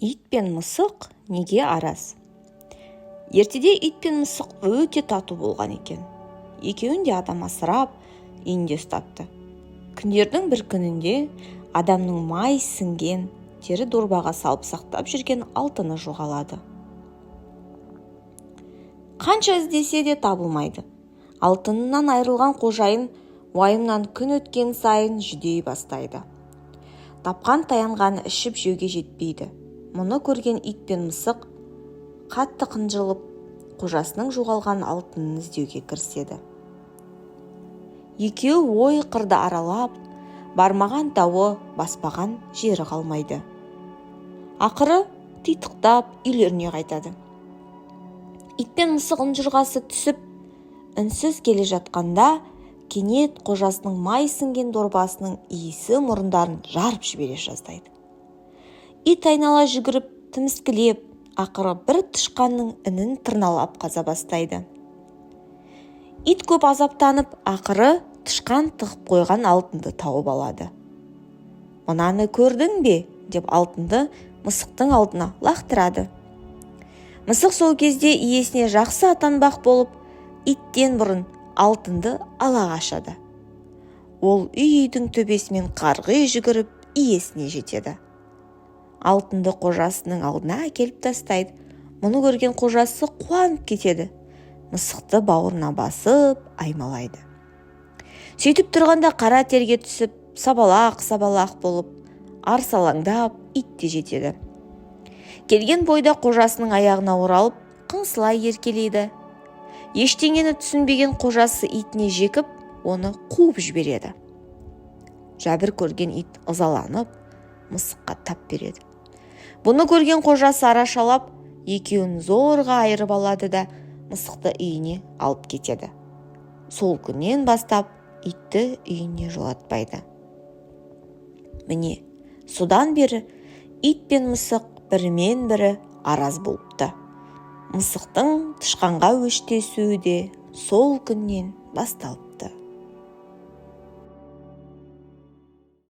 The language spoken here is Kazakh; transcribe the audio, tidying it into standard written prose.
Ит пен мысық неге араз? Ертеде ит пен мысық өте тату болған екен. Екеуін де адам асырап, үйінде ұстапты. Күндердің бір күнінде адамның май сіңген тері дорбаға салып сақтап жүрген алтыны жоғалады. Қанша іздесе де табылмайды. Алтынынан айырылған қожайын уайымнан күн өткен сайын жүдей бастайды. Тапқан таянғаны ішіп жеуге жетпейді. Мұны көрген ит пен мысық қатты қынжылып, қожасының жоғалған алтынын іздеуге кіріседі. Екеуі ой қырды аралап, бармаған тауы, баспаған жері қалмайды. Ақыры титықтап үйлеріне қайтады. Ит пен мысық ұнжырғасы түсіп, үнсіз келе жатқанда, кенет қожасының май сіңген дорбасының иісі мұрындарын жарып жібере жаздайды. Ит айнала жүгіріп, тіміскілеп, ақыры бір тышқанның інін тырналап қаза бастайды. Ит көп азаптанып, ақыры тышқан тығып қойған алтынды тауып алады. «Мынаны көрдің бе?» деп алтынды мысықтың алдына лақтырады. Мысық сол кезде иесіне жақсы атанбақ болып, иттен бұрын алтынды ала қашады. Ол үйдің төбесімен қарғи жүгіріп, иесіне жетеді. Алтынды қожасының алдына әкеліп тастайды. Мұны көрген қожасы қуанып кетеді. Мысықты бауырына басып, аймалайды. Сөйтіп тұрғанда қара терге түсіп, сабалақ болып, арсалаңдап ит те жетеді. Келген бойда қожасының аяғына оралып, қыңсылай еркелейді. Ештеңені түсінбеген қожасы итіне жекіп, оны қуып жібереді. Жәбір көрген ит ызаланып, мысыққа тап береді. Бұны көрген қожасы арашалап, екеуін зорға айырып алады да мысықты үйіне алып кетеді. Сол күннен бастап итті үйіне жолатпайды. Міне, содан бері ит пен мысық бірімен бірі араз болыпты. Мысықтың тышқанға өштесуі де сол күннен басталып